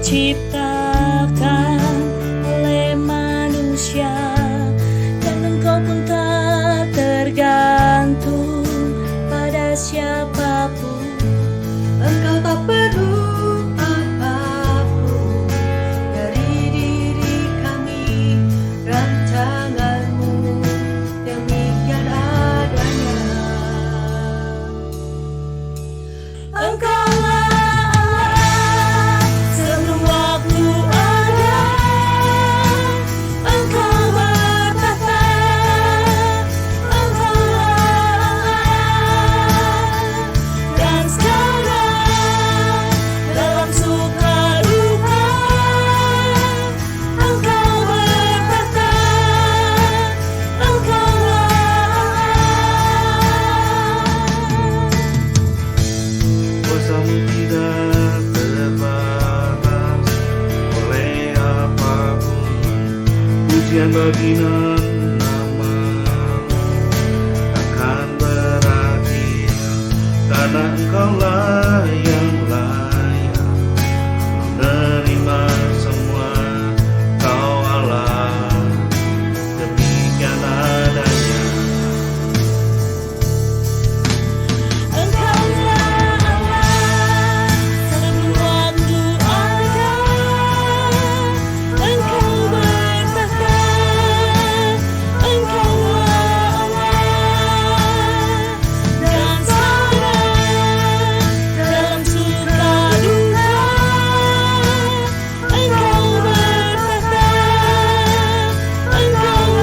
diciptakan oleh manusia, dan engkau pun tak tergantung pada siapapun. Engkau tak perlu apapun dari diri kami, rancanganmu demikian adanya. Engkaulah Allah sebelum waktu ada, Engkau bertata, Engkaulah Allah. Dan sekarang dalam suka duka, Engkau bertata, Engkaulah Allah. Kuasamu tidak terbatas oleh apapun. Pujian bagi namamu akan berakhir, karena engkaulah yang layak menerima semua. Kau Allah, demikian adanya. Engkaulah Allah sebelum waktu ada, Engkau bertata, Engkaulah Allah. Dan sekarang dalam suka duka, Engkau bertata, Engkaulah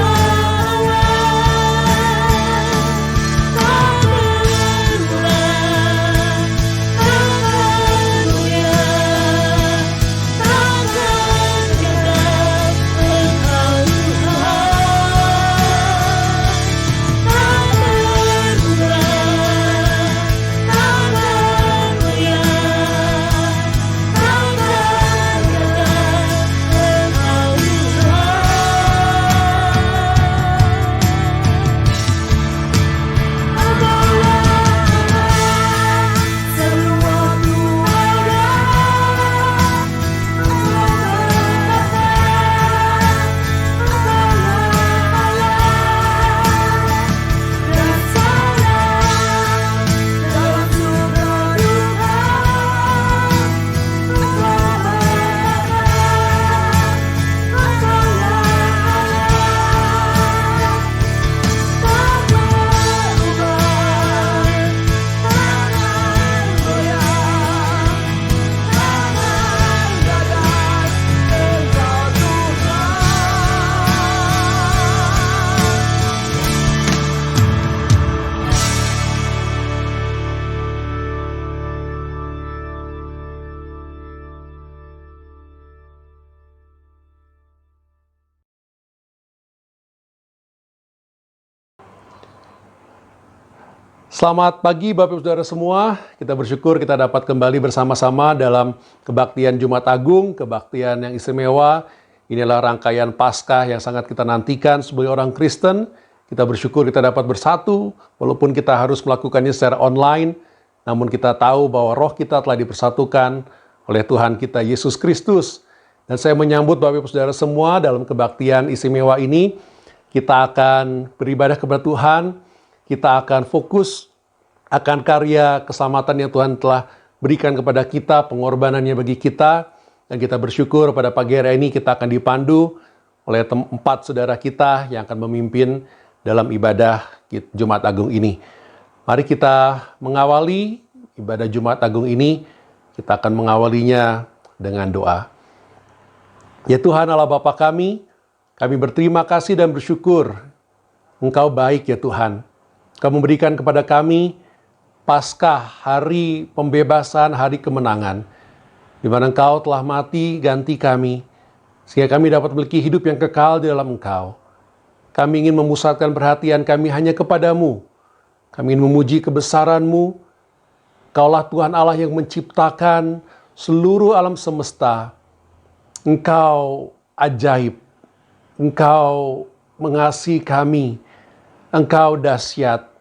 Selamat pagi Bapak Ibu Saudara semua. Kita bersyukur kita dapat kembali bersama-sama dalam kebaktian Jumat Agung, kebaktian yang istimewa. Inilah rangkaian Paskah yang sangat kita nantikan sebagai orang Kristen. Kita bersyukur kita dapat bersatu, walaupun kita harus melakukannya secara online, namun kita tahu bahwa roh kita telah dipersatukan oleh Tuhan kita Yesus Kristus. Dan saya menyambut Bapak Ibu Saudara semua dalam kebaktian istimewa ini. Kita akan beribadah kepada Tuhan, kita akan fokus akan karya keselamatan yang Tuhan telah berikan kepada kita, pengorbanannya bagi kita. Dan kita bersyukur pada pagi hari ini kita akan dipandu oleh 4 saudara kita yang akan memimpin dalam ibadah Jumat Agung ini. Mari kita mengawali ibadah Jumat Agung ini, kita akan mengawalinya dengan doa. Ya Tuhan Allah Bapa kami berterima kasih dan bersyukur. Engkau baik ya Tuhan. Kau memberikan kepada kami Paskah, hari pembebasan, hari kemenangan, di mana Engkau telah mati ganti kami, sehingga kami dapat memiliki hidup yang kekal di dalam Engkau. Kami ingin memusatkan perhatian kami hanya kepadamu. Kami ingin memuji kebesaran-Mu. Kaulah Tuhan Allah yang menciptakan seluruh alam semesta. Engkau ajaib. Engkau mengasihi kami. Engkau dahsyat.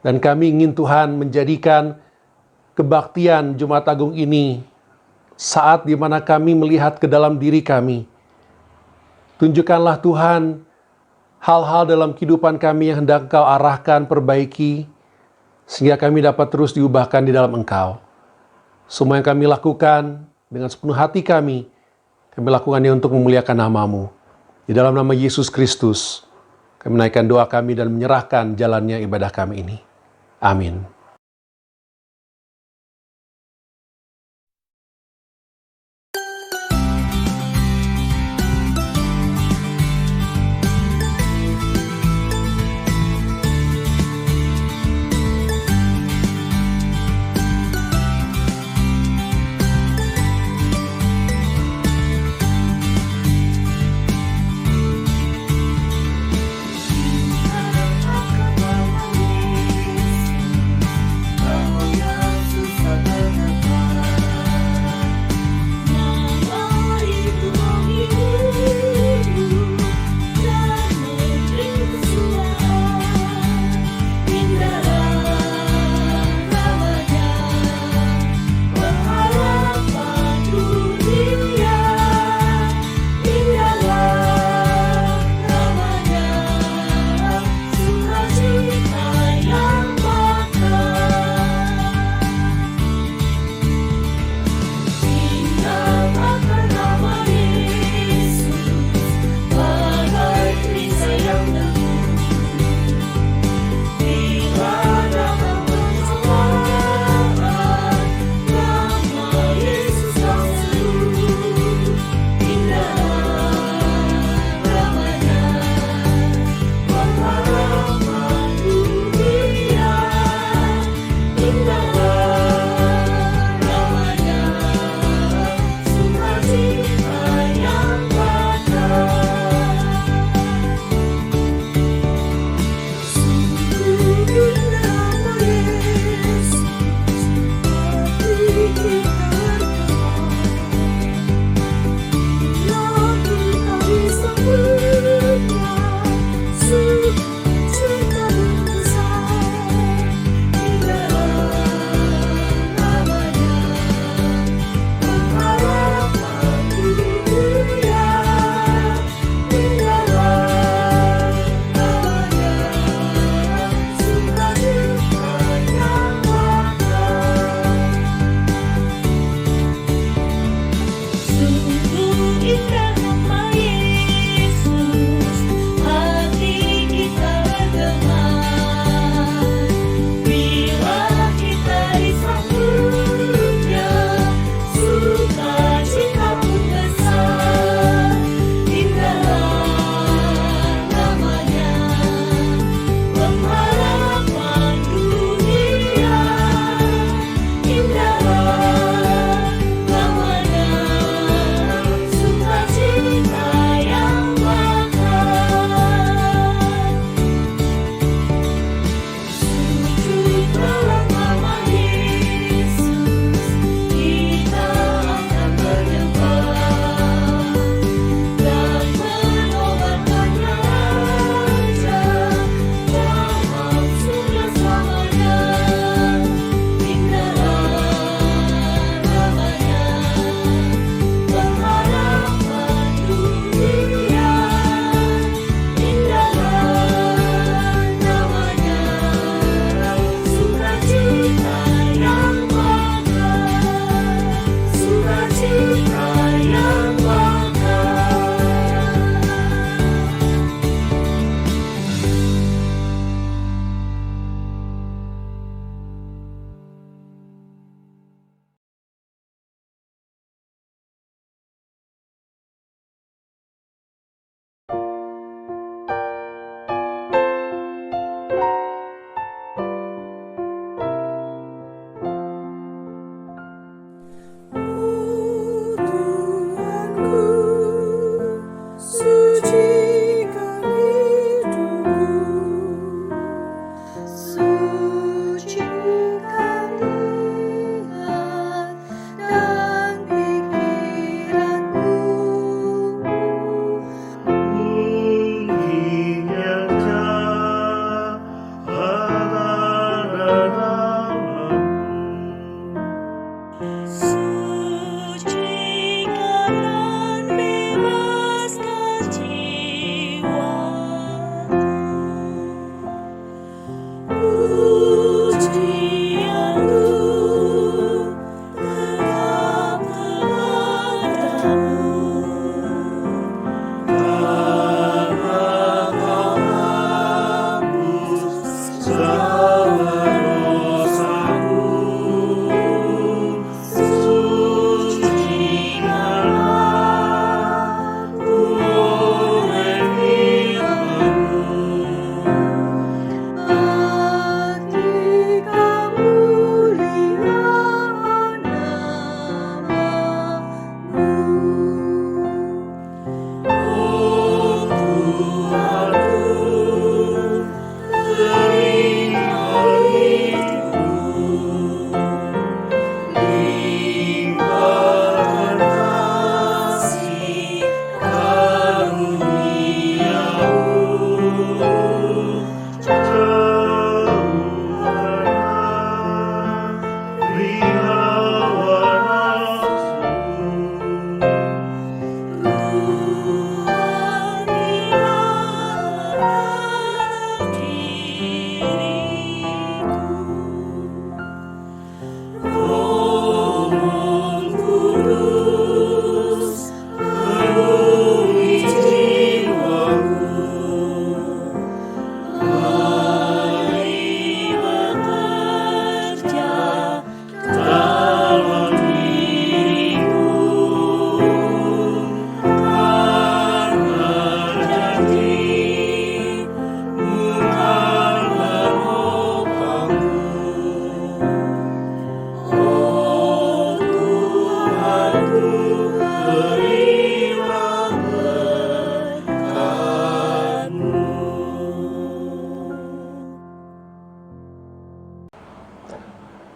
Dan kami ingin Tuhan menjadikan kebaktian Jumat Agung ini saat di mana kami melihat ke dalam diri kami. Tunjukkanlah Tuhan hal-hal dalam kehidupan kami yang hendak Engkau arahkan, perbaiki, sehingga kami dapat terus diubahkan di dalam Engkau. Semua yang kami lakukan dengan sepenuh hati kami lakukannya untuk memuliakan nama-Mu. Di dalam nama Yesus Kristus, kami menaikkan doa kami dan menyerahkan jalannya ibadah kami ini. Amin.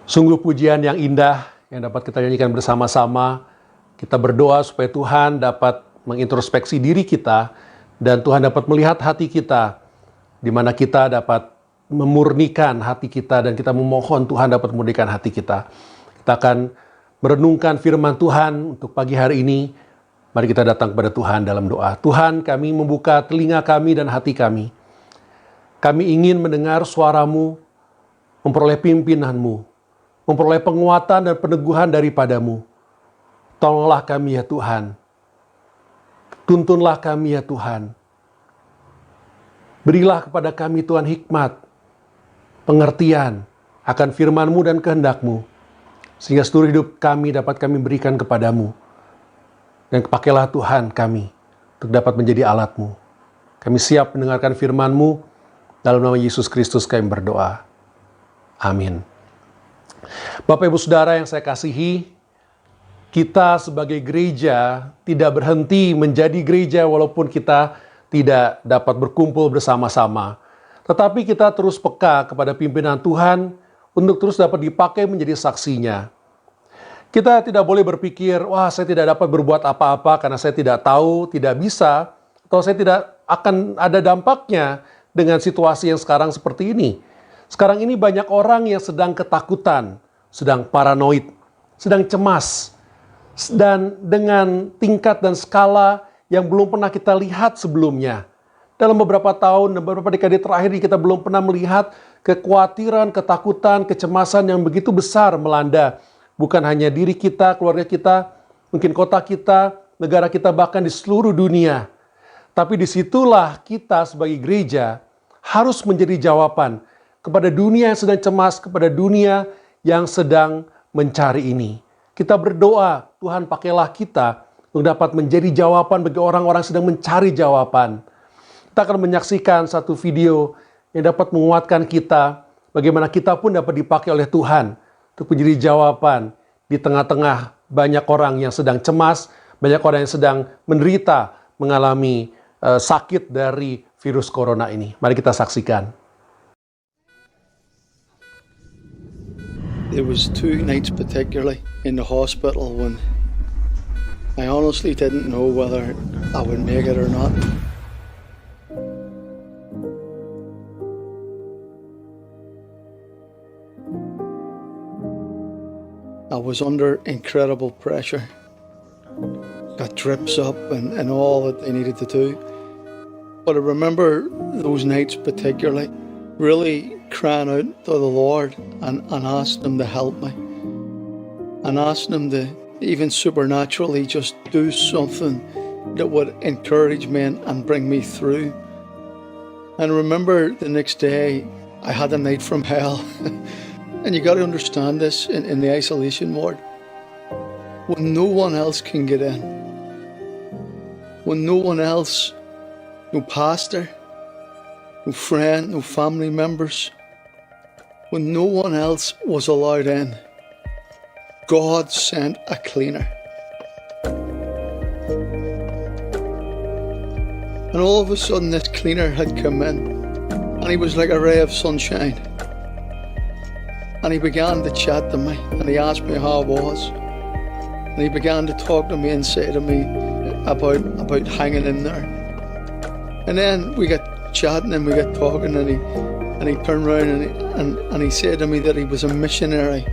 Sungguh pujian yang indah yang dapat kita nyanyikan bersama-sama. Kita berdoa supaya Tuhan dapat mengintrospeksi diri kita dan Tuhan dapat melihat hati kita, di mana kita dapat memurnikan hati kita dan kita memohon Tuhan dapat memurnikan hati kita. Kita akan merenungkan firman Tuhan untuk pagi hari ini. Mari kita datang kepada Tuhan dalam doa. Tuhan, kami membuka telinga kami dan hati kami. Kami ingin mendengar suara-Mu, memperoleh pimpinan-Mu, memperoleh penguatan dan peneguhan daripadamu. Tolonglah kami ya Tuhan. Tuntunlah kami ya Tuhan. Berilah kepada kami Tuhan hikmat, pengertian akan firman-Mu dan kehendak-Mu, sehingga seluruh hidup kami dapat kami berikan kepadamu. Dan pakailah Tuhan kami untuk dapat menjadi alat-Mu. Kami siap mendengarkan firman-Mu. Dalam nama Yesus Kristus kami berdoa. Amin. Bapak Ibu Saudara yang saya kasihi, kita sebagai gereja tidak berhenti menjadi gereja walaupun kita tidak dapat berkumpul bersama-sama. Tetapi kita terus peka kepada pimpinan Tuhan untuk terus dapat dipakai menjadi saksinya. Kita tidak boleh berpikir, wah saya tidak dapat berbuat apa-apa karena saya tidak tahu, tidak bisa, atau saya tidak akan ada dampaknya dengan situasi yang sekarang seperti ini. Sekarang ini banyak orang yang sedang ketakutan, sedang paranoid, sedang cemas, dan dengan tingkat dan skala yang belum pernah kita lihat sebelumnya. Dalam beberapa tahun, beberapa dekade terakhir ini kita belum pernah melihat kekhawatiran, ketakutan, kecemasan yang begitu besar melanda. Bukan hanya diri kita, keluarga kita, mungkin kota kita, negara kita, bahkan di seluruh dunia. Tapi disitulah kita sebagai gereja harus menjadi jawaban kepada dunia yang sedang cemas, kepada dunia yang sedang mencari ini. Kita berdoa, Tuhan pakailah kita untuk dapat menjadi jawaban bagi orang-orang yang sedang mencari jawaban. Kita akan menyaksikan satu video yang dapat menguatkan kita, bagaimana kita pun dapat dipakai oleh Tuhan untuk menjadi jawaban di tengah-tengah banyak orang yang sedang cemas, banyak orang yang sedang menderita, mengalami sakit dari virus corona ini. Mari kita saksikan. There was 2 nights particularly in the hospital when I honestly didn't know whether I would make it or not. I was under incredible pressure. Got drips up and all that they needed to do. But I remember those nights particularly really crying out to the Lord and asking Him to help me. And asking Him to even supernaturally just do something that would encourage me and bring me through. And I remember the next day I had a night from hell. And you got to understand this in the isolation ward. When no one else can get in. When no one else, no pastor, no friend, no family members, when no one else was allowed in, God sent a cleaner. And all of a sudden this cleaner had come in, and he was like a ray of sunshine. And he began to chat to me, and he asked me how I was. And he began to talk to me and say to me about hanging in there. And then we got chatting and we got talking, and he turned around and he said to me that he was a missionary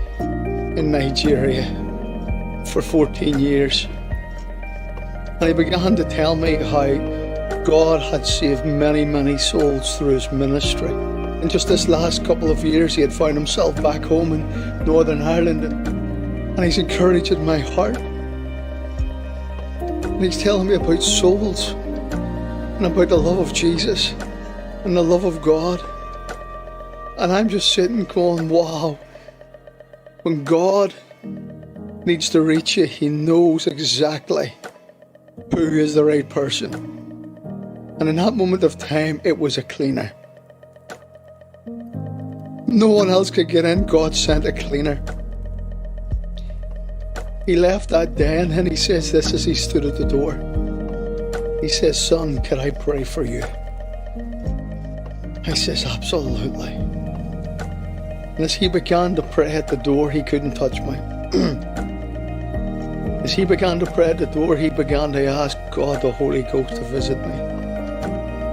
in Nigeria for 14 years. And he began to tell me how God had saved many, many souls through his ministry. And just this last couple of years, he had found himself back home in Northern Ireland, and he's encouraging my heart. And he's telling me about souls and about the love of Jesus and the love of God. And I'm just sitting going, wow. When God needs to reach you, he knows exactly who is the right person. And in that moment of time, it was a cleaner. No one else could get in. God sent a cleaner. He left that day, and then he says this as he stood at the door. He says, "Son, could I pray for you?" I says, "Absolutely." And as he began to pray at the door, he couldn't touch me. As he began to pray at the door, he began to ask God, the Holy Ghost, to visit me.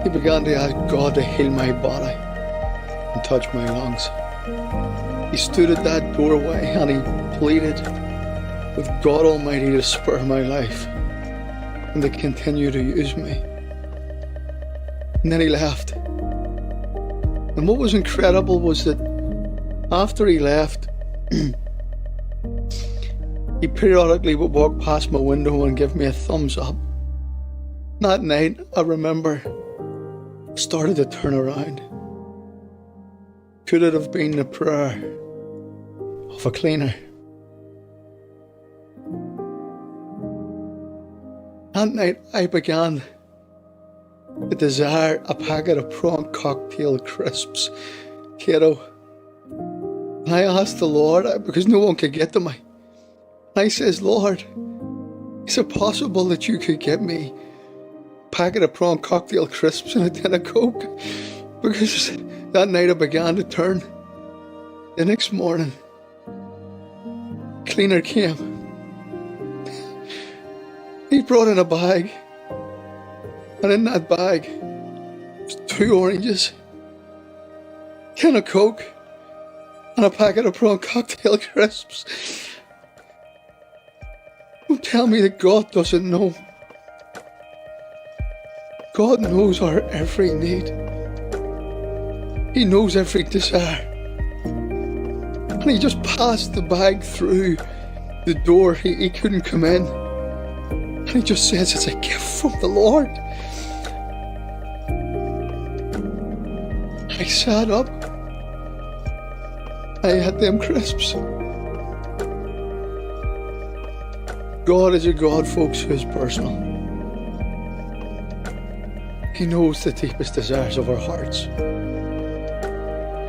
He began to ask God to heal my body and touch my lungs. He stood at that doorway and he pleaded with God Almighty to spare my life and to continue to use me. And then he left. And what was incredible was that after he left, he periodically would walk past my window and give me a thumbs up. That night, I remember, I started to turn around. Could it have been the prayer of a cleaner? That night, I began to desire a packet of prawn cocktail crisps, Kato. And I asked the Lord, because no one could get to me. And I says, Lord, is it possible that you could get me a packet of prawn cocktail crisps and a tin of Coke? Because that night I began to turn. The next morning, cleaner came. He brought in a bag. And in that bag was 2 oranges, a tin of Coke, and a packet of prawn cocktail crisps. Don't tell me that God doesn't know. God knows our every need. He knows every desire. And he just passed the bag through the door. He couldn't come in. And he just says it's a gift from the Lord. I sat up. I had them crisps. God is a God, folks, who is personal. He knows the deepest desires of our hearts.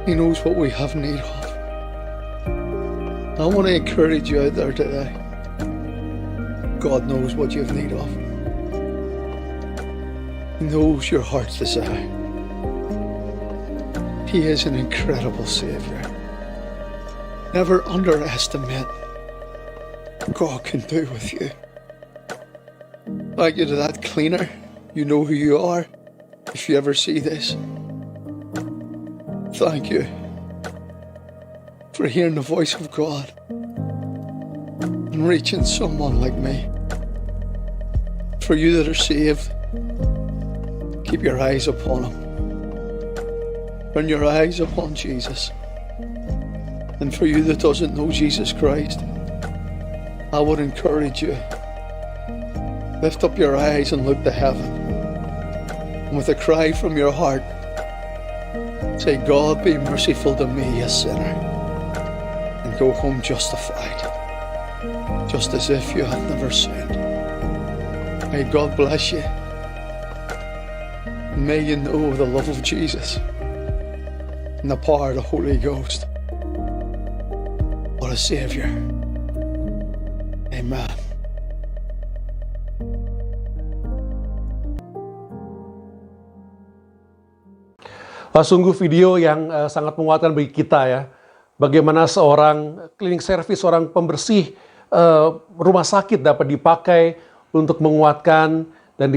He knows what we have need of. I want to encourage you out there today. God knows what you have need of. He knows your heart's desire. He is an incredible Savior. Never underestimate what God can do with you. Like you to that cleaner, you know who you are. If you ever see this, thank you for hearing the voice of God and reaching someone like me. For you that are saved, keep your eyes upon Him. Turn your eyes upon Jesus. And for you that doesn't know Jesus Christ, I would encourage you, lift up your eyes and look to heaven. And with a cry from your heart, say, God, be merciful to me, a sinner. And go home justified, just as if you had never sinned. May God bless you. And may you know the love of Jesus and the power of the Holy Ghost. What a Savior. Amen. Sungguh video yang sangat menguatkan bagi kita ya. Bagaimana seorang cleaning service, seorang pembersih rumah sakit dapat dipakai untuk menguatkan dan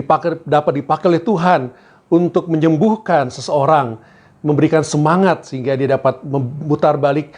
dapat dipakai oleh Tuhan untuk menyembuhkan seseorang, memberikan semangat sehingga dia dapat memutar balik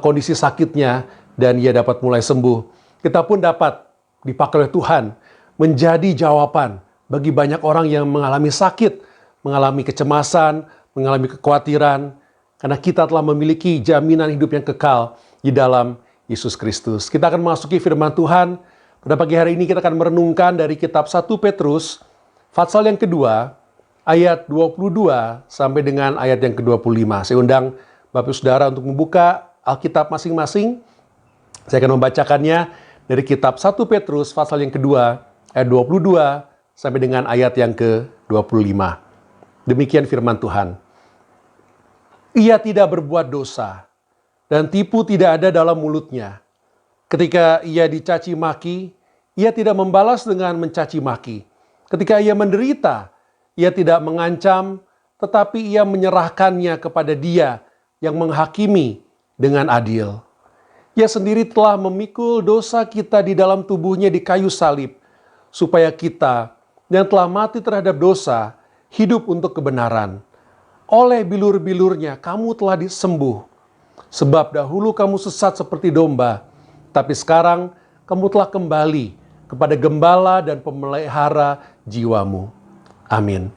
kondisi sakitnya dan ia dapat mulai sembuh. Kita pun dapat dipakai oleh Tuhan menjadi jawaban bagi banyak orang yang mengalami sakit, mengalami kecemasan, mengalami kekhawatiran, karena kita telah memiliki jaminan hidup yang kekal di dalam Yesus Kristus. Kita akan memasuki firman Tuhan. Pada pagi hari ini kita akan merenungkan dari kitab 1 Petrus, pasal yang kedua, ayat 22 sampai dengan ayat yang ke-25. Saya undang Bapak Saudara untuk membuka Alkitab masing-masing. Saya akan membacakannya dari kitab 1 Petrus, pasal yang kedua, ayat 22 sampai dengan ayat yang ke-25. Demikian firman Tuhan. Ia tidak berbuat dosa, dan tipu tidak ada dalam mulutnya. Ketika ia dicaci maki, ia tidak membalas dengan mencaci maki. Ketika ia menderita, ia tidak mengancam, tetapi ia menyerahkannya kepada Dia yang menghakimi dengan adil. Ia sendiri telah memikul dosa kita di dalam tubuhnya di kayu salib, supaya kita yang telah mati terhadap dosa, hidup untuk kebenaran. Oleh bilur-bilurnya kamu telah disembuh. Sebab dahulu kamu sesat seperti domba, tapi sekarang kamu telah kembali kepada gembala dan pemelihara jiwamu. Amin.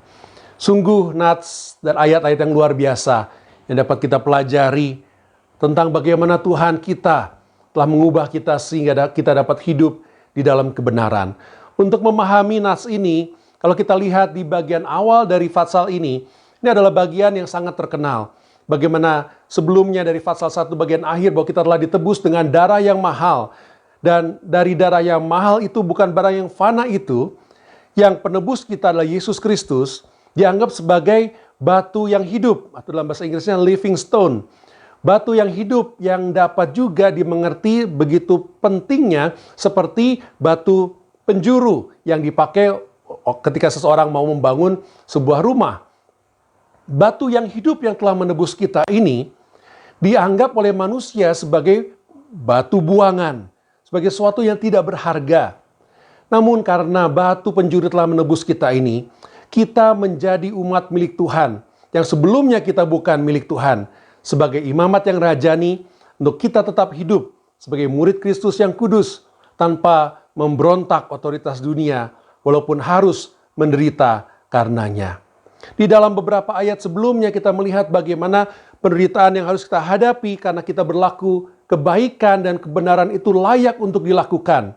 Sungguh nats dan ayat-ayat yang luar biasa yang dapat kita pelajari tentang bagaimana Tuhan kita telah mengubah kita sehingga kita dapat hidup di dalam kebenaran. Untuk memahami nats ini, kalau kita lihat di bagian awal dari Fatsal ini adalah bagian yang sangat terkenal. Bagaimana sebelumnya dari Fatsal 1 bagian akhir bahwa kita telah ditebus dengan darah yang mahal. Dan dari darah yang mahal itu bukan barang yang fana itu, yang penebus kita adalah Yesus Kristus, dianggap sebagai batu yang hidup, atau dalam bahasa Inggrisnya living stone. Batu yang hidup yang dapat juga dimengerti begitu pentingnya seperti batu penjuru yang dipakai ketika seseorang mau membangun sebuah rumah. Batu yang hidup yang telah menebus kita ini dianggap oleh manusia sebagai batu buangan, sebagai sesuatu yang tidak berharga. Namun karena batu penjuru telah menebus kita ini, kita menjadi umat milik Tuhan, yang sebelumnya kita bukan milik Tuhan, sebagai imamat yang rajani, untuk kita tetap hidup sebagai murid Kristus yang kudus, tanpa memberontak otoritas dunia, walaupun harus menderita karenanya. Di dalam beberapa ayat sebelumnya kita melihat bagaimana penderitaan yang harus kita hadapi karena kita berlaku kebaikan dan kebenaran itu layak untuk dilakukan.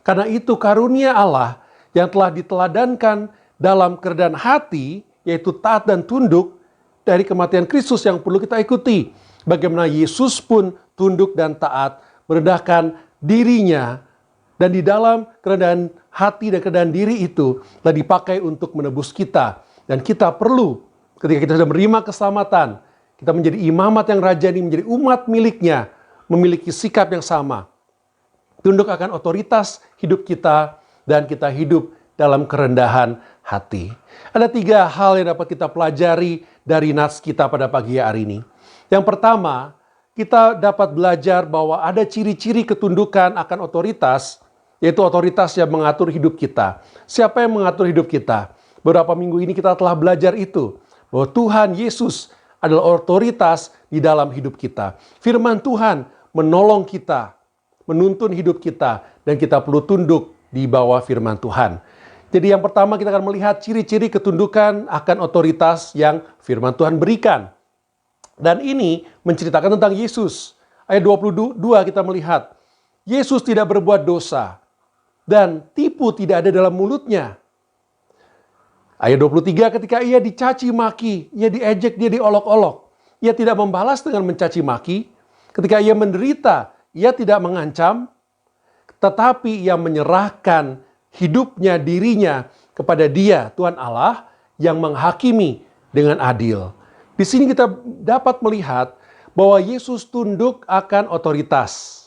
Karena itu karunia Allah yang telah diteladankan dalam kerendahan hati, yaitu taat dan tunduk dari kematian Kristus yang perlu kita ikuti. Bagaimana Yesus pun tunduk dan taat, merendahkan dirinya, dan di dalam kerendahan hati dan kerendahan diri itu telah dipakai untuk menebus kita. Dan kita perlu, ketika kita sudah menerima keselamatan, kita menjadi imamat yang rajani, menjadi umat miliknya, memiliki sikap yang sama. Tunduk akan otoritas hidup kita, dan kita hidup dalam kerendahan hati. Ada 3 hal yang dapat kita pelajari dari nats kita pada pagi hari ini. Yang pertama, kita dapat belajar bahwa ada ciri-ciri ketundukan akan otoritas, yaitu otoritas yang mengatur hidup kita. Siapa yang mengatur hidup kita? Beberapa minggu ini kita telah belajar itu, bahwa Tuhan Yesus adalah otoritas di dalam hidup kita. Firman Tuhan menolong kita, menuntun hidup kita, dan kita perlu tunduk di bawah firman Tuhan. Jadi yang pertama kita akan melihat ciri-ciri ketundukan akan otoritas yang firman Tuhan berikan. Dan ini menceritakan tentang Yesus. Ayat 22 kita melihat, Yesus tidak berbuat dosa, dan tipu tidak ada dalam mulutnya. Ayat 23, ketika ia dicaci maki, ia diejek, dia diolok-olok. Ia tidak membalas dengan mencaci maki. Ketika ia menderita, ia tidak mengancam, tetapi ia menyerahkan hidupnya, dirinya kepada Dia, Tuhan Allah, yang menghakimi dengan adil. Di sini kita dapat melihat bahwa Yesus tunduk akan otoritas.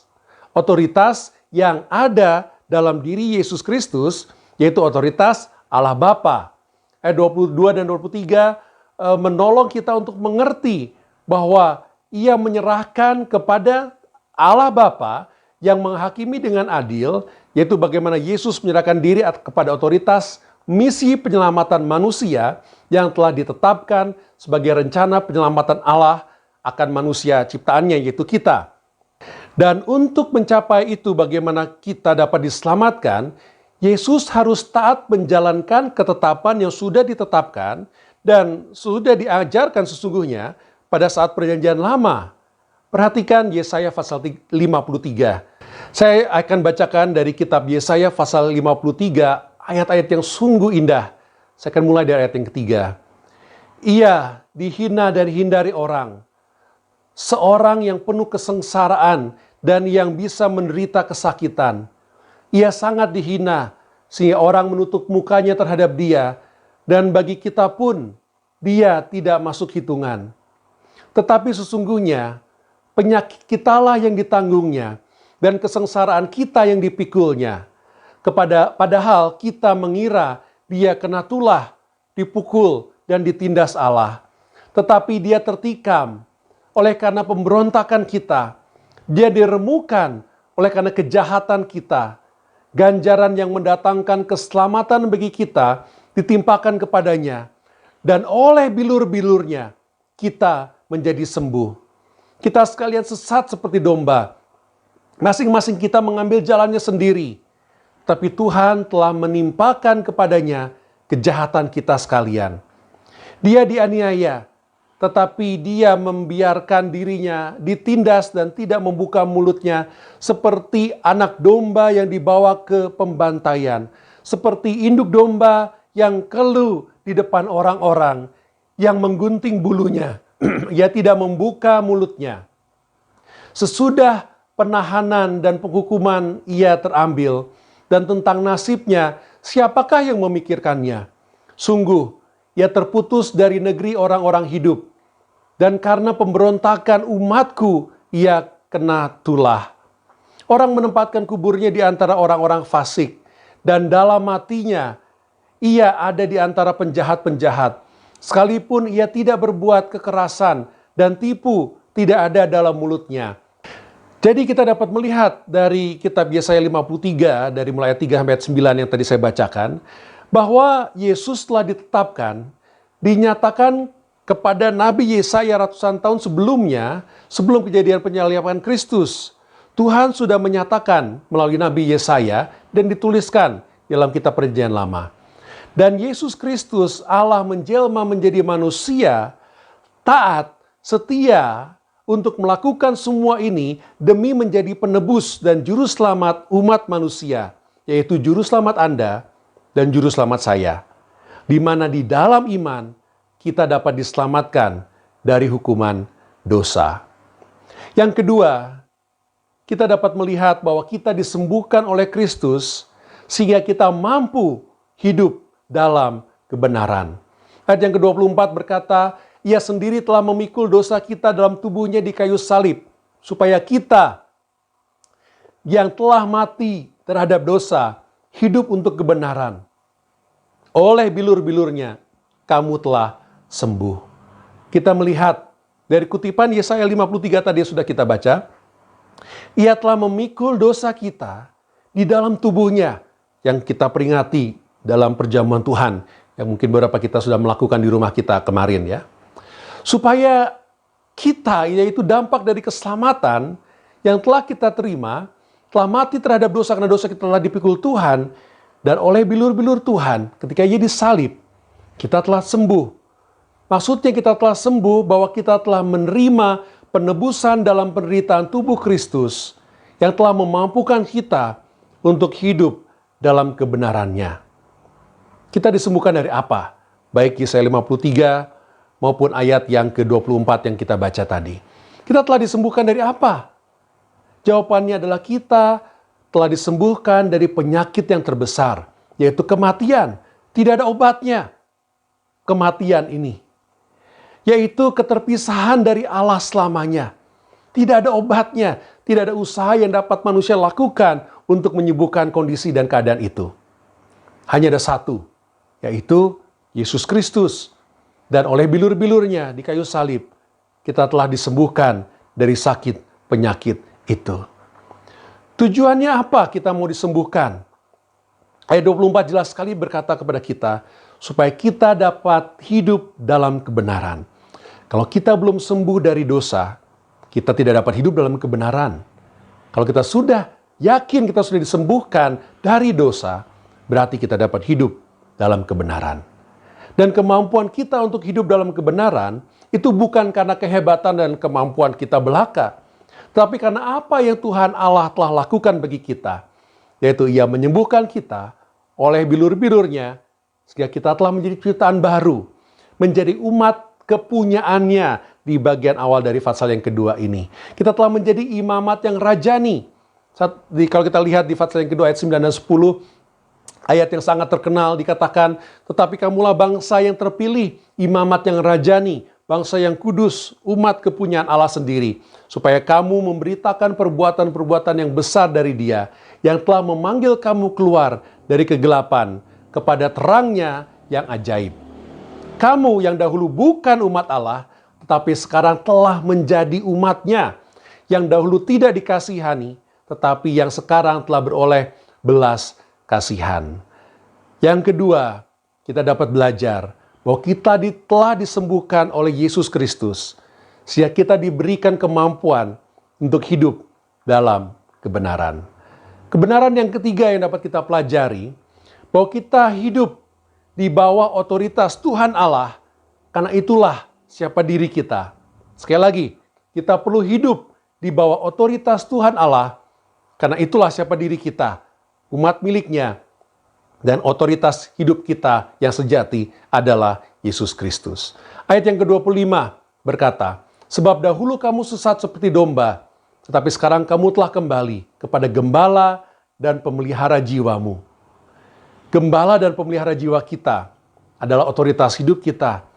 Otoritas yang ada dalam diri Yesus Kristus, yaitu otoritas Allah Bapa. Ayat 22 dan 23 menolong kita untuk mengerti bahwa ia menyerahkan kepada Allah Bapa yang menghakimi dengan adil, yaitu bagaimana Yesus menyerahkan diri kepada otoritas misi penyelamatan manusia yang telah ditetapkan sebagai rencana penyelamatan Allah akan manusia ciptaannya, yaitu kita. Dan untuk mencapai itu, bagaimana kita dapat diselamatkan, Yesus harus taat menjalankan ketetapan yang sudah ditetapkan dan sudah diajarkan sesungguhnya pada saat perjanjian lama. Perhatikan Yesaya pasal 53. Saya akan bacakan dari kitab Yesaya pasal 53, ayat-ayat yang sungguh indah. Saya akan mulai dari ayat yang ketiga. Ia dihina dan hindari orang, seorang yang penuh kesengsaraan dan yang bisa menderita kesakitan. Ia sangat dihina, sehingga orang menutup mukanya terhadap dia, dan bagi kita pun, dia tidak masuk hitungan. Tetapi sesungguhnya, penyakit kitalah yang ditanggungnya, dan kesengsaraan kita yang dipikulnya. Padahal kita mengira dia kena tulah, dipukul, dan ditindas Allah. Tetapi dia tertikam, oleh karena pemberontakan kita. Dia diremukkan oleh karena kejahatan kita. Ganjaran yang mendatangkan keselamatan bagi kita ditimpakan kepadanya. Dan oleh bilur-bilurnya kita menjadi sembuh. Kita sekalian sesat seperti domba. Masing-masing kita mengambil jalannya sendiri. Tapi Tuhan telah menimpakan kepadanya kejahatan kita sekalian. Dia dianiaya, tetapi dia membiarkan dirinya ditindas dan tidak membuka mulutnya seperti anak domba yang dibawa ke pembantaian. Seperti induk domba yang keluh di depan orang-orang yang menggunting bulunya. Ia tidak membuka mulutnya. Sesudah penahanan dan penghukuman ia terambil, dan tentang nasibnya siapakah yang memikirkannya? Sungguh, ia terputus dari negeri orang-orang hidup, dan karena pemberontakan umatku ia kena tulah. Orang menempatkan kuburnya di antara orang-orang fasik, dan dalam matinya ia ada di antara penjahat-penjahat. Sekalipun ia tidak berbuat kekerasan dan tipu tidak ada dalam mulutnya. Jadi kita dapat melihat dari kitab Yesaya 53 dari mulai ayat 3 sampai ayat 9 yang tadi saya bacakan, bahwa Yesus telah ditetapkan, dinyatakan kepada Nabi Yesaya ratusan tahun sebelumnya, sebelum kejadian penyaliban Kristus. Tuhan sudah menyatakan melalui Nabi Yesaya dan dituliskan dalam kitab Perjanjian Lama. Dan Yesus Kristus, Allah menjelma menjadi manusia, taat, setia untuk melakukan semua ini demi menjadi penebus dan juru selamat umat manusia, yaitu juru selamat Anda dan juru selamat saya. Di mana di dalam iman kita dapat diselamatkan dari hukuman dosa. Yang kedua, kita dapat melihat bahwa kita disembuhkan oleh Kristus sehingga kita mampu hidup dalam kebenaran. Ayat yang ke-24 berkata, Ia sendiri telah memikul dosa kita dalam tubuhnya di kayu salib, supaya kita yang telah mati terhadap dosa, hidup untuk kebenaran. Oleh bilur-bilurnya, kamu telah sembuh. Kita melihat dari kutipan Yesaya 53 tadi yang sudah kita baca, Ia telah memikul dosa kita di dalam tubuhnya, yang kita peringati dalam perjamuan Tuhan, yang mungkin beberapa kita sudah melakukan di rumah kita kemarin ya. Supaya kita, yaitu dampak dari keselamatan yang telah kita terima, telah mati terhadap dosa karena dosa kita telah dipikul Tuhan, dan oleh bilur-bilur Tuhan, ketika Ia disalib, kita telah sembuh. Maksudnya kita telah sembuh bahwa kita telah menerima penebusan dalam penderitaan tubuh Kristus yang telah memampukan kita untuk hidup dalam kebenarannya. Kita disembuhkan dari apa? Baik Yesaya 53 maupun ayat yang ke-24 yang kita baca tadi. Kita telah disembuhkan dari apa? Jawabannya adalah kita telah disembuhkan dari penyakit yang terbesar, yaitu kematian. Tidak ada obatnya. Kematian ini. Yaitu keterpisahan dari Allah selamanya. Tidak ada obatnya. Tidak ada usaha yang dapat manusia lakukan untuk menyembuhkan kondisi dan keadaan itu. Hanya ada satu, yaitu Yesus Kristus. Dan oleh bilur-bilurnya di kayu salib, kita telah disembuhkan dari sakit penyakit itu. Tujuannya apa kita mau disembuhkan? Ayat 24 jelas sekali berkata kepada kita, supaya kita dapat hidup dalam kebenaran. Kalau kita belum sembuh dari dosa, kita tidak dapat hidup dalam kebenaran. Kalau kita sudah yakin kita sudah disembuhkan dari dosa, berarti kita dapat hidup dalam kebenaran. Dan kemampuan kita untuk hidup dalam kebenaran itu bukan karena kehebatan dan kemampuan kita belaka, tapi karena apa yang Tuhan Allah telah lakukan bagi kita, yaitu Ia menyembuhkan kita oleh bilur-bilurnya, sehingga kita telah menjadi ciptaan baru, menjadi umat kepunyaannya di bagian awal dari pasal yang kedua ini. Kita telah menjadi imamat yang rajani. Kalau kita lihat di pasal yang kedua ayat 9 dan 10, ayat yang sangat terkenal dikatakan, tetapi kamulah bangsa yang terpilih, imamat yang rajani, bangsa yang kudus, umat kepunyaan Allah sendiri, supaya kamu memberitakan perbuatan-perbuatan yang besar dari Dia, yang telah memanggil kamu keluar dari kegelapan kepada terangnya yang ajaib. Kamu yang dahulu bukan umat Allah, tetapi sekarang telah menjadi umat-Nya, yang dahulu tidak dikasihani, tetapi yang sekarang telah beroleh belas kasihan. Yang kedua, kita dapat belajar bahwa kita telah disembuhkan oleh Yesus Kristus, sehingga kita diberikan kemampuan untuk hidup dalam kebenaran. Kebenaran yang ketiga yang dapat kita pelajari, bahwa kita hidup di bawah otoritas Tuhan Allah, karena itulah siapa diri kita. Sekali lagi, kita perlu hidup di bawah otoritas Tuhan Allah, karena itulah siapa diri kita, umat milik-Nya, dan otoritas hidup kita yang sejati adalah Yesus Kristus. Ayat yang ke-25 berkata, sebab dahulu kamu sesat seperti domba, tetapi sekarang kamu telah kembali kepada gembala dan pemelihara jiwamu. Gembala dan pemelihara jiwa kita adalah otoritas hidup kita.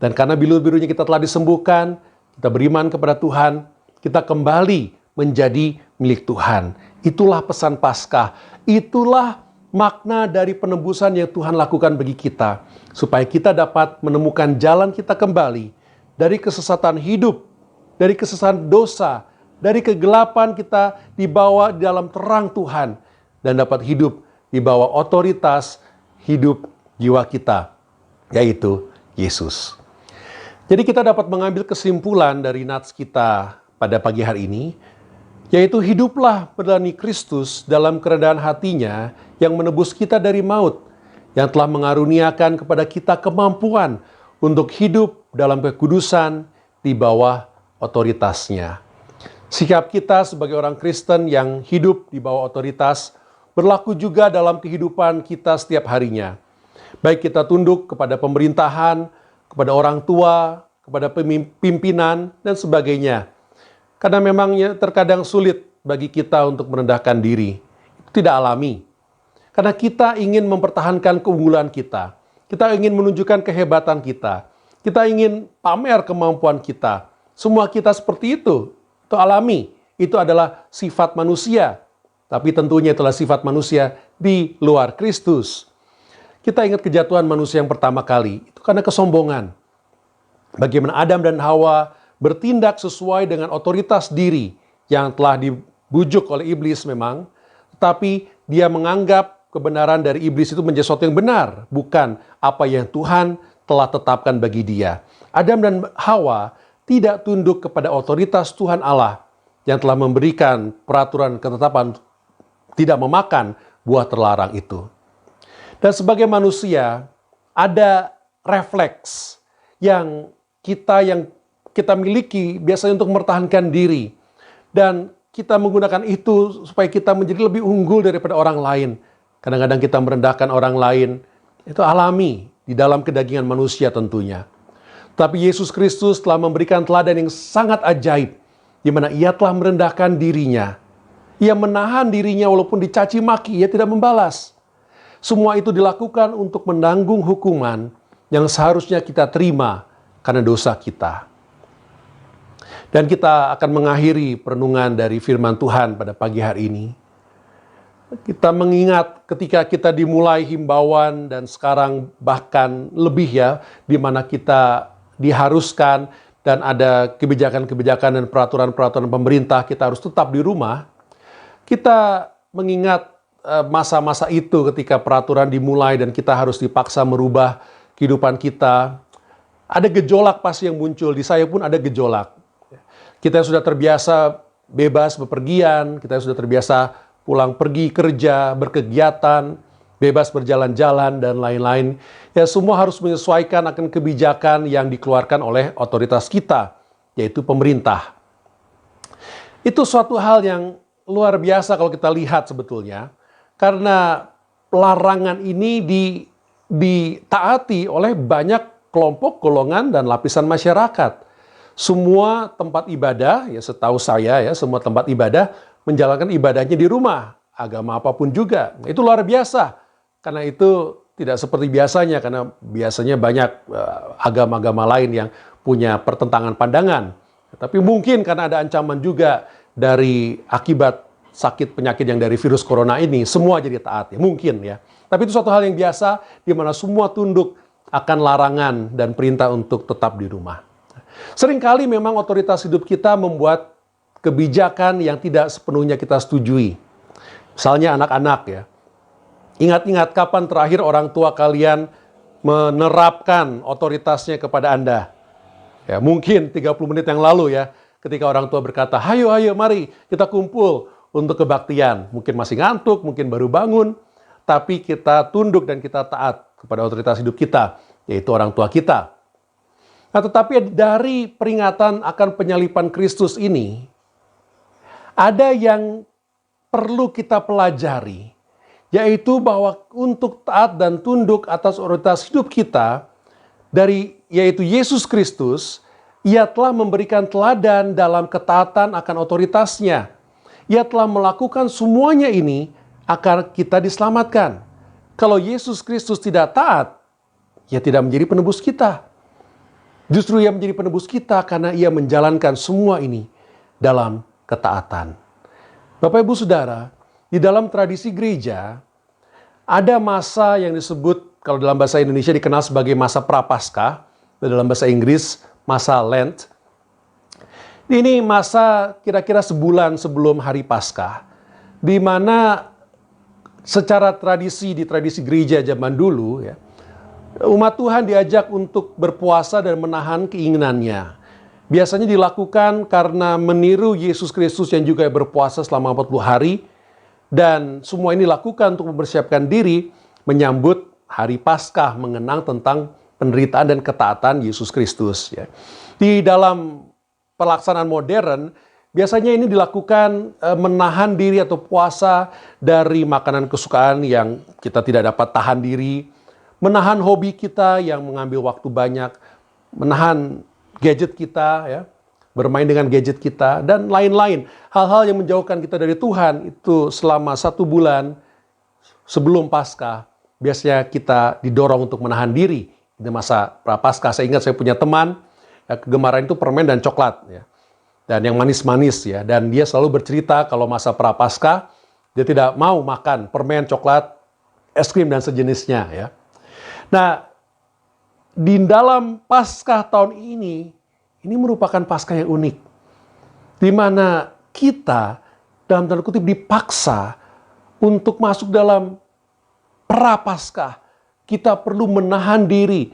Dan karena bilu-birunya kita telah disembuhkan, kita beriman kepada Tuhan, kita kembali menjadi milik Tuhan. Itulah pesan Paskah. Itulah makna dari penebusan yang Tuhan lakukan bagi kita. Supaya kita dapat menemukan jalan kita kembali dari kesesatan hidup, dari kesesatan dosa, dari kegelapan kita dibawa di dalam terang Tuhan. Dan dapat hidup di bawah otoritas hidup jiwa kita, yaitu Yesus. Jadi kita dapat mengambil kesimpulan dari nats kita pada pagi hari ini, yaitu hiduplah melayani Kristus dalam kerendahan hatinya yang menebus kita dari maut, yang telah mengaruniakan kepada kita kemampuan untuk hidup dalam kekudusan di bawah otoritasnya. Sikap kita sebagai orang Kristen yang hidup di bawah otoritas berlaku juga dalam kehidupan kita setiap harinya. Baik kita tunduk kepada pemerintahan, kepada orang tua, kepada pimpinan, dan sebagainya. Karena memangnya terkadang sulit bagi kita untuk merendahkan diri. Itu tidak alami. Karena kita ingin mempertahankan keunggulan kita. Kita ingin menunjukkan kehebatan kita. Kita ingin pamer kemampuan kita. Semua kita seperti itu. Itu alami. Itu adalah sifat manusia. Tapi tentunya itulah sifat manusia di luar Kristus. Kita ingat kejatuhan manusia yang pertama kali. Itu karena kesombongan. Bagaimana Adam dan Hawa bertindak sesuai dengan otoritas diri yang telah dibujuk oleh iblis memang. Tetapi dia menganggap kebenaran dari iblis itu menjadi sesuatu yang benar. Bukan apa yang Tuhan telah tetapkan bagi dia. Adam dan Hawa tidak tunduk kepada otoritas Tuhan Allah yang telah memberikan peraturan ketetapan tidak memakan buah terlarang itu. Dan sebagai manusia, ada refleks yang kita miliki biasanya untuk mempertahankan diri. Dan kita menggunakan itu supaya kita menjadi lebih unggul daripada orang lain. Kadang-kadang kita merendahkan orang lain. Itu alami di dalam kedagingan manusia tentunya. Tapi Yesus Kristus telah memberikan teladan yang sangat ajaib, di mana Ia telah merendahkan dirinya. Ia menahan dirinya walaupun dicaci maki, Ia tidak membalas. Semua itu dilakukan untuk menanggung hukuman yang seharusnya kita terima karena dosa kita. Dan kita akan mengakhiri perenungan dari firman Tuhan pada pagi hari ini. Kita mengingat ketika kita dimulai himbauan dan sekarang bahkan lebih ya, di mana kita diharuskan dan ada kebijakan-kebijakan dan peraturan-peraturan pemerintah kita harus tetap di rumah. Kita mengingat masa-masa itu ketika peraturan dimulai dan kita harus dipaksa merubah kehidupan kita. Ada gejolak pasti yang muncul, di saya pun ada gejolak. Kita sudah terbiasa bebas bepergian, kita sudah terbiasa pulang pergi kerja, berkegiatan, bebas berjalan-jalan, dan lain-lain. Ya, semua harus menyesuaikan akan kebijakan yang dikeluarkan oleh otoritas kita, yaitu pemerintah. Itu suatu hal yang luar biasa kalau kita lihat sebetulnya, karena larangan ini ditaati oleh banyak kelompok, golongan, dan lapisan masyarakat. Semua tempat ibadah, ya setahu saya ya, semua tempat ibadah menjalankan ibadahnya di rumah, agama apapun juga. Itu luar biasa, karena itu tidak seperti biasanya, karena biasanya banyak agama-agama lain yang punya pertentangan pandangan. Tapi mungkin karena ada ancaman juga dari akibat sakit penyakit yang dari virus corona ini, semua jadi taat ya, mungkin ya. Tapi itu suatu hal yang biasa, di mana semua tunduk akan larangan dan perintah untuk tetap di rumah. Seringkali memang otoritas hidup kita membuat kebijakan yang tidak sepenuhnya kita setujui. Misalnya anak-anak ya. Ingat-ingat kapan terakhir orang tua kalian menerapkan otoritasnya kepada Anda? Ya, mungkin 30 menit yang lalu ya, ketika orang tua berkata, "Hayo, mari kita kumpul untuk kebaktian." Mungkin masih ngantuk, mungkin baru bangun, tapi kita tunduk dan kita taat kepada otoritas hidup kita, yaitu orang tua kita. Nah, tetapi dari peringatan akan penyaliban Kristus ini, ada yang perlu kita pelajari, yaitu bahwa untuk taat dan tunduk atas otoritas hidup kita, yaitu Yesus Kristus, Ia telah memberikan teladan dalam ketaatan akan otoritasnya. Ia telah melakukan semuanya ini agar kita diselamatkan. Kalau Yesus Kristus tidak taat, Ia tidak menjadi penebus kita. Justru Ia menjadi penebus kita karena Ia menjalankan semua ini dalam ketaatan. Bapak Ibu Saudara, di dalam tradisi gereja, ada masa yang disebut, kalau dalam bahasa Indonesia dikenal sebagai masa Prapaskah, dalam bahasa Inggris masa Lent. Ini masa kira-kira sebulan sebelum hari Paskah, di mana secara tradisi di tradisi gereja zaman dulu ya, umat Tuhan diajak untuk berpuasa dan menahan keinginannya. Biasanya dilakukan karena meniru Yesus Kristus yang juga berpuasa selama 40 hari. Dan semua ini dilakukan untuk mempersiapkan diri menyambut hari Paskah, mengenang tentang penderitaan dan ketaatan Yesus Kristus. Ya. Di dalam pelaksanaan modern, biasanya ini dilakukan menahan diri atau puasa dari makanan kesukaan yang kita tidak dapat tahan diri, menahan hobi kita yang mengambil waktu banyak, menahan gadget kita, ya, bermain dengan gadget kita, dan lain-lain. Hal-hal yang menjauhkan kita dari Tuhan itu selama 1 bulan sebelum Paskah, biasanya kita didorong untuk menahan diri. Di masa Prapaskah, saya ingat saya punya teman, ya, kegemaran itu permen dan coklat. Ya. Dan yang manis-manis, ya. Dan dia selalu bercerita kalau masa Prapaskah, dia tidak mau makan permen, coklat, es krim, dan sejenisnya. Ya. Nah, di dalam Paskah tahun ini merupakan Paskah yang unik. Di mana kita, dalam tanda kutip, dipaksa untuk masuk dalam Prapaskah. Kita perlu menahan diri,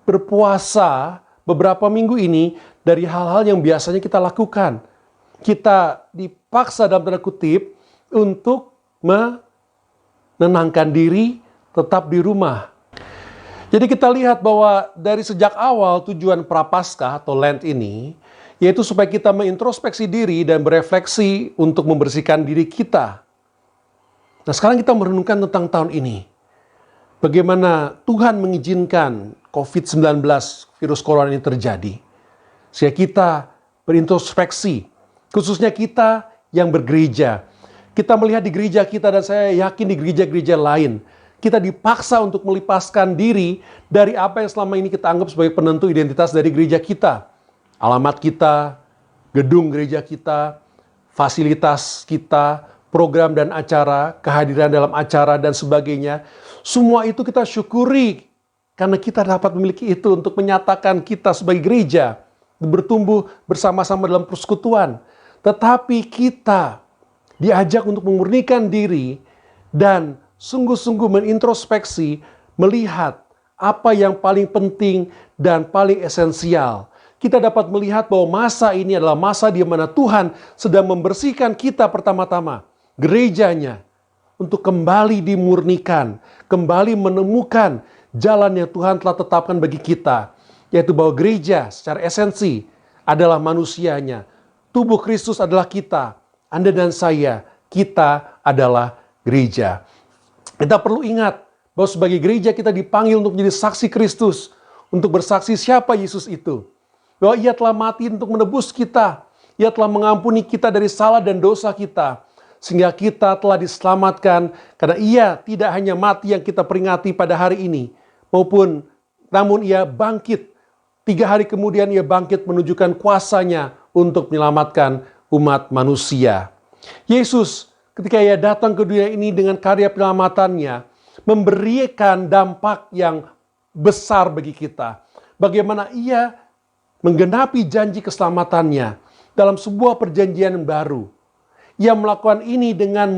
berpuasa beberapa minggu ini dari hal-hal yang biasanya kita lakukan. Kita dipaksa dalam tanda kutip untuk menenangkan diri, tetap di rumah. Jadi kita lihat bahwa dari sejak awal tujuan Prapaskah atau Lent ini, yaitu supaya kita mengintrospeksi diri dan berefleksi untuk membersihkan diri kita. Nah, sekarang kita merenungkan tentang tahun ini. Bagaimana Tuhan mengizinkan COVID-19, virus corona ini terjadi. Sehingga kita berintrospeksi, khususnya kita yang bergereja. Kita melihat di gereja kita, dan saya yakin di gereja-gereja lain, kita dipaksa untuk melepaskan diri dari apa yang selama ini kita anggap sebagai penentu identitas dari gereja kita. Alamat kita, gedung gereja kita, fasilitas kita, program dan acara, kehadiran dalam acara, dan sebagainya. Semua itu kita syukuri karena kita dapat memiliki itu untuk menyatakan kita sebagai gereja bertumbuh bersama-sama dalam persekutuan. Tetapi kita diajak untuk memurnikan diri dan sungguh-sungguh mengintrospeksi, melihat apa yang paling penting dan paling esensial. Kita dapat melihat bahwa masa ini adalah masa di mana Tuhan sedang membersihkan kita pertama-tama, gerejanya, untuk kembali dimurnikan, kembali menemukan jalan yang Tuhan telah tetapkan bagi kita, yaitu bahwa gereja secara esensi adalah manusianya. Tubuh Kristus adalah kita, Anda dan saya, kita adalah gereja. Kita perlu ingat bahwa sebagai gereja kita dipanggil untuk menjadi saksi Kristus, untuk bersaksi siapa Yesus itu. Bahwa Ia telah mati untuk menebus kita, Ia telah mengampuni kita dari salah dan dosa kita, sehingga kita telah diselamatkan karena Ia tidak hanya mati yang kita peringati pada hari ini, namun Ia bangkit. 3 hari kemudian Ia bangkit menunjukkan kuasa-Nya untuk menyelamatkan umat manusia. Yesus ketika Ia datang ke dunia ini dengan karya penyelamatannya, memberikan dampak yang besar bagi kita. Bagaimana Ia menggenapi janji keselamatannya dalam sebuah perjanjian yang baru. Ia melakukan ini dengan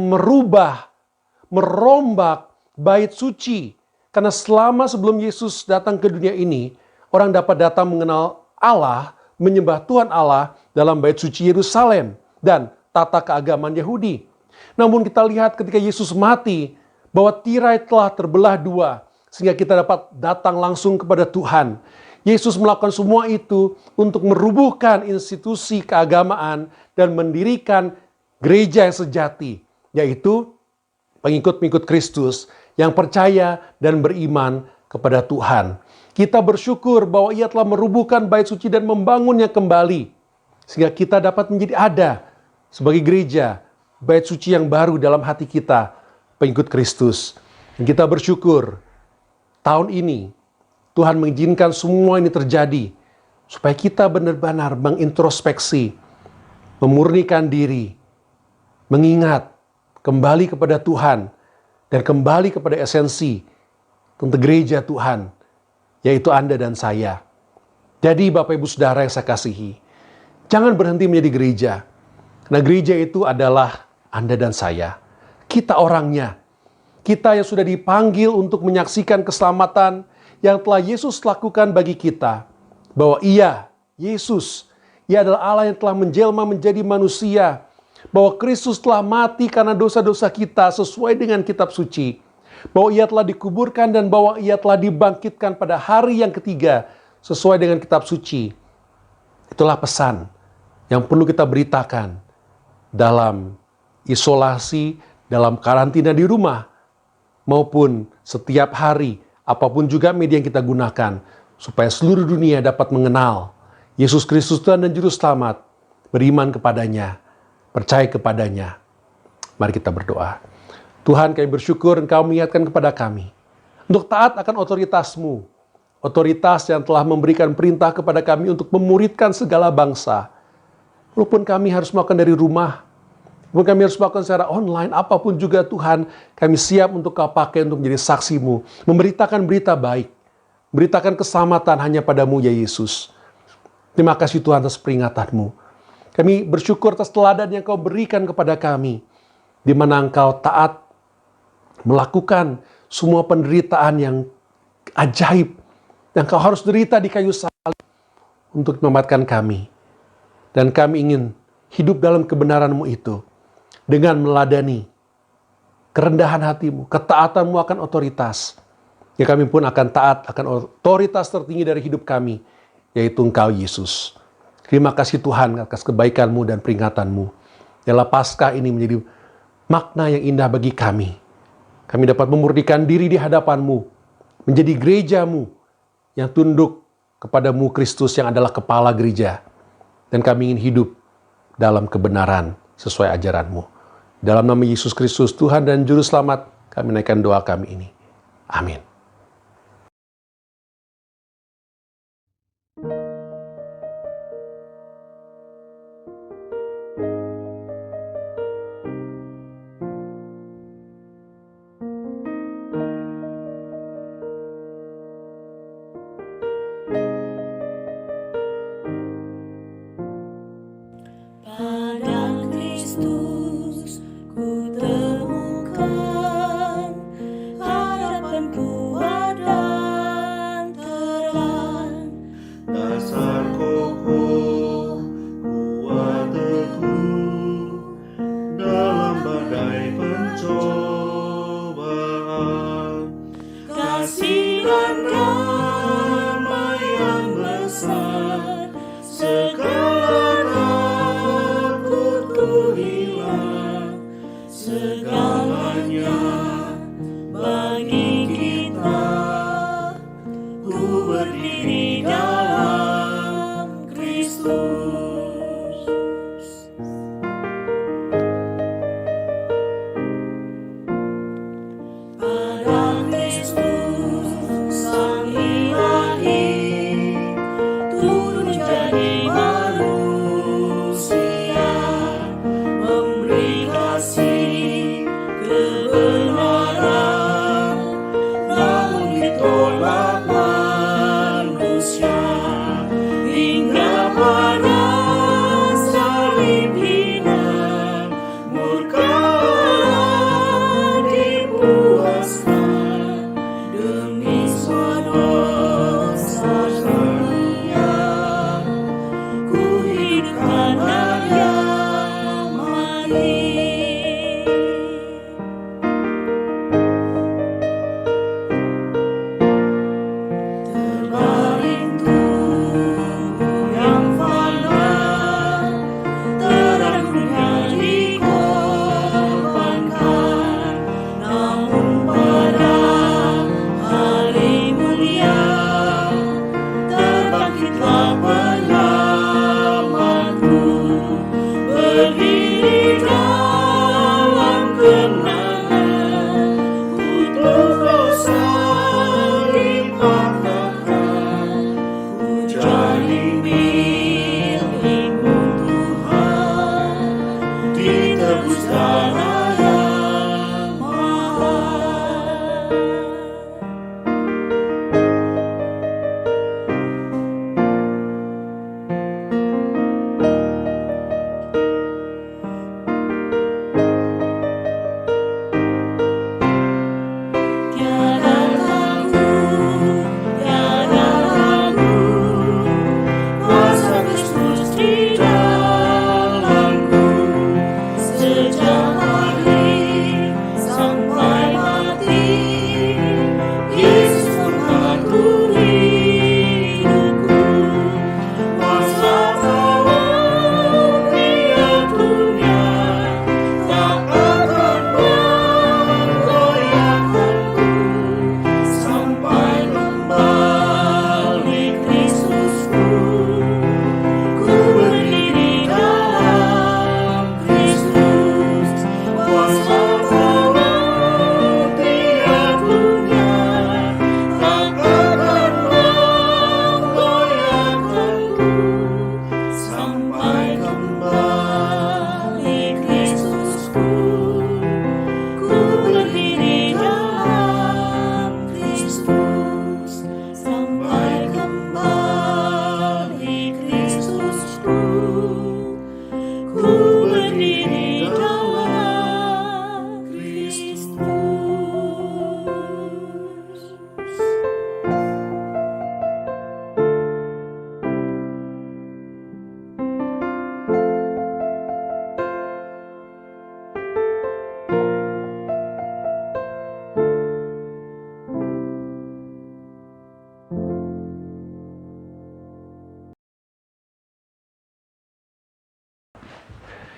merombak bait suci. Karena selama sebelum Yesus datang ke dunia ini, orang dapat datang mengenal Allah, menyembah Tuhan Allah dalam bait suci Yerusalem dan tata keagamaan Yahudi. Namun kita lihat ketika Yesus mati, bahwa tirai telah terbelah dua, sehingga kita dapat datang langsung kepada Tuhan. Yesus melakukan semua itu untuk merubuhkan institusi keagamaan dan mendirikan gereja yang sejati, yaitu pengikut-pengikut Kristus yang percaya dan beriman kepada Tuhan. Kita bersyukur bahwa Ia telah merubuhkan bait suci dan membangunnya kembali, sehingga kita dapat menjadi ada sebagai gereja, bait suci yang baru dalam hati kita, pengikut Kristus. Dan kita bersyukur tahun ini Tuhan mengizinkan semua ini terjadi supaya kita benar-benar mengintrospeksi, memurnikan diri, mengingat kembali kepada Tuhan dan kembali kepada esensi tentang gereja Tuhan, yaitu Anda dan saya. Jadi Bapak Ibu Saudara yang saya kasihi, jangan berhenti menjadi gereja. Karena gereja itu adalah Anda dan saya. Kita orangnya. Kita yang sudah dipanggil untuk menyaksikan keselamatan yang telah Yesus lakukan bagi kita. Bahwa Ia, Yesus, Ia adalah Allah yang telah menjelma menjadi manusia. Bahwa Kristus telah mati karena dosa-dosa kita sesuai dengan kitab suci. Bahwa Ia telah dikuburkan dan bahwa Ia telah dibangkitkan pada hari yang ketiga sesuai dengan kitab suci. Itulah pesan yang perlu kita beritakan dalam isolasi, dalam karantina di rumah, maupun setiap hari, apapun juga media yang kita gunakan, supaya seluruh dunia dapat mengenal Yesus Kristus Tuhan dan Juru Selamat, beriman kepadanya, percaya kepadanya. Mari kita berdoa. Tuhan, kami bersyukur Engkau mengingatkan kepada kami untuk taat akan otoritas-Mu, otoritas yang telah memberikan perintah kepada kami untuk memuridkan segala bangsa. Walaupun kami harus melakukan dari rumah, walaupun kami harus melakukan secara online, apapun juga Tuhan, kami siap untuk Kau pakai untuk menjadi saksi-Mu, memberitakan berita baik, memberitakan keselamatan hanya pada-Mu ya Yesus. Terima kasih Tuhan atas peringatan-Mu. Kami bersyukur atas teladan yang Kau berikan kepada kami, di mana Engkau taat melakukan semua penderitaan yang ajaib, yang Kau harus derita di kayu salib untuk menyelamatkan kami. Dan kami ingin hidup dalam kebenaran-Mu itu dengan meladani kerendahan hati-Mu, ketaatan-Mu akan otoritas. Ya, kami pun akan taat akan otoritas tertinggi dari hidup kami, yaitu Engkau Yesus. Terima kasih Tuhan atas kebaikan-Mu dan peringatan-Mu. Yalah Paskah ini menjadi makna yang indah bagi kami. Kami dapat memurnikan diri di hadapan-Mu, menjadi gereja-Mu yang tunduk kepada-Mu Kristus yang adalah kepala gereja. Dan kami ingin hidup dalam kebenaran sesuai ajaran-Mu. Dalam nama Yesus Kristus Tuhan dan Juru Selamat, kami naikkan doa kami ini. Amin. Pada Kristus ku temukan harapanku.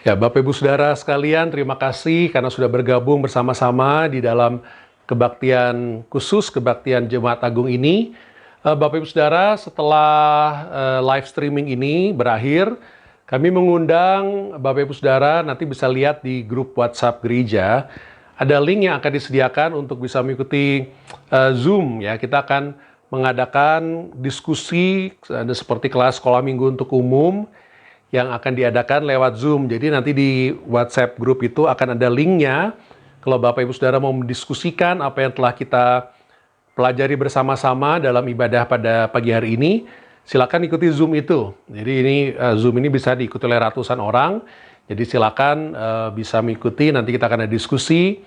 Ya, Bapak Ibu Saudara sekalian, terima kasih karena sudah bergabung bersama-sama di dalam kebaktian khusus, kebaktian Jemaat Agung ini. Bapak Ibu Saudara, setelah live streaming ini berakhir, kami mengundang Bapak Ibu Saudara nanti bisa lihat di grup WhatsApp gereja, ada link yang akan disediakan untuk bisa mengikuti Zoom. Ya, kita akan mengadakan diskusi seperti kelas sekolah minggu untuk umum yang akan diadakan lewat Zoom. Jadi nanti di WhatsApp grup itu akan ada linknya. Kalau Bapak Ibu Saudara mau mendiskusikan apa yang telah kita pelajari bersama-sama dalam ibadah pada pagi hari ini, silakan ikuti Zoom itu. Jadi ini Zoom ini bisa diikuti oleh ratusan orang. Jadi silakan bisa mengikuti. Nanti kita akan ada diskusi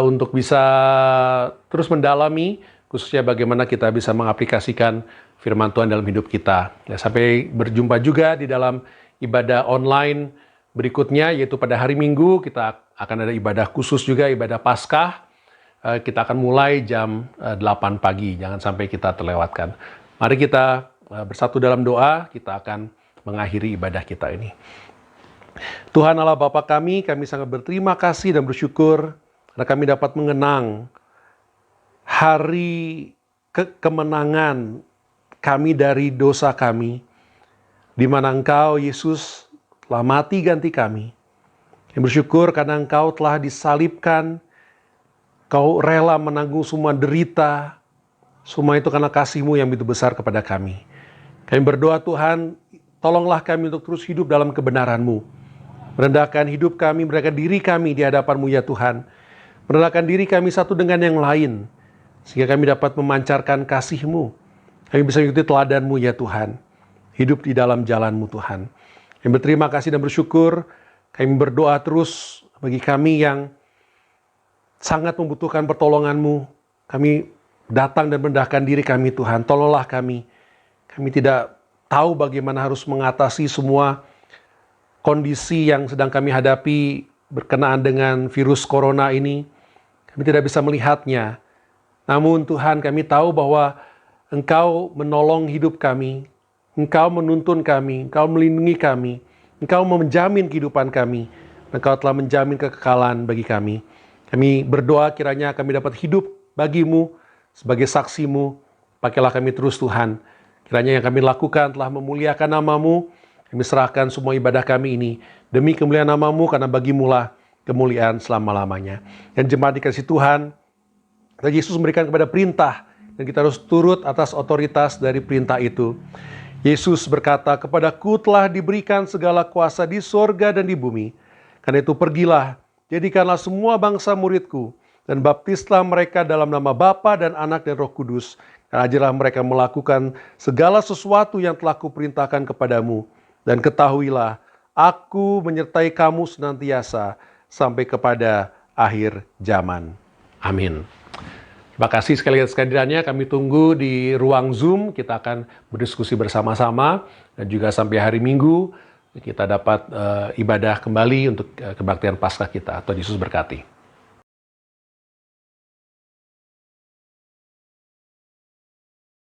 untuk bisa terus mendalami, khususnya bagaimana kita bisa mengaplikasikan firman Tuhan dalam hidup kita. Ya, sampai berjumpa juga di dalam ibadah online berikutnya, yaitu pada hari Minggu kita akan ada ibadah khusus juga, ibadah Paskah. Kita akan mulai jam 8 pagi, jangan sampai kita terlewatkan. Mari kita bersatu dalam doa, kita akan mengakhiri ibadah kita ini. Tuhan Allah Bapa kami sangat berterima kasih dan bersyukur karena kami dapat mengenang hari kemenangan kami dari dosa kami, di mana Engkau, Yesus, telah mati ganti kami. Yang bersyukur karena Engkau telah disalibkan, Kau rela menanggung semua derita, semua itu karena kasih-Mu yang begitu besar kepada kami. Kami berdoa Tuhan, tolonglah kami untuk terus hidup dalam kebenaran-Mu. Merendahkan hidup kami, merendahkan diri kami di hadapan-Mu ya Tuhan. Merendahkan diri kami satu dengan yang lain, sehingga kami dapat memancarkan kasih-Mu. Kami bisa mengikuti teladan-Mu ya Tuhan. Hidup di dalam jalan-Mu Tuhan. Kami berterima kasih dan bersyukur. Kami berdoa terus bagi kami yang sangat membutuhkan pertolongan-Mu. Kami datang dan merendahkan diri kami Tuhan. Tolonglah kami. Kami tidak tahu bagaimana harus mengatasi semua kondisi yang sedang kami hadapi berkenaan dengan virus corona ini. Kami tidak bisa melihatnya. Namun Tuhan, kami tahu bahwa Engkau menolong hidup kami. Engkau menuntun kami, Engkau melindungi kami, Engkau menjamin kehidupan kami, Engkau telah menjamin kekekalan bagi kami. Kami berdoa kiranya kami dapat hidup bagi-Mu sebagai saksi-Mu. Pakailah kami terus Tuhan. Kiranya yang kami lakukan telah memuliakan nama-Mu. Kami serahkan semua ibadah kami ini demi kemuliaan nama-Mu, karena bagi-Mu lah kemuliaan selama-lamanya. Dan jemaat dikasih Tuhan, Yesus memberikan kepada perintah, dan kita harus turut atas otoritas dari perintah itu. Yesus berkata, "Kepadaku telah diberikan segala kuasa di sorga dan di bumi. Karena itu pergilah, jadikanlah semua bangsa muridku, dan baptislah mereka dalam nama Bapa dan Anak dan Roh Kudus. Dan ajarlah mereka melakukan segala sesuatu yang telah kuperintahkan kepadamu. Dan ketahuilah, aku menyertai kamu senantiasa sampai kepada akhir zaman." Amin. Terima kasih sekali atas kehadirannya. Kami tunggu di ruang Zoom. Kita akan berdiskusi bersama-sama. Dan juga sampai hari Minggu kita dapat ibadah kembali untuk kebaktian Paskah kita. Tuhan Yesus berkati.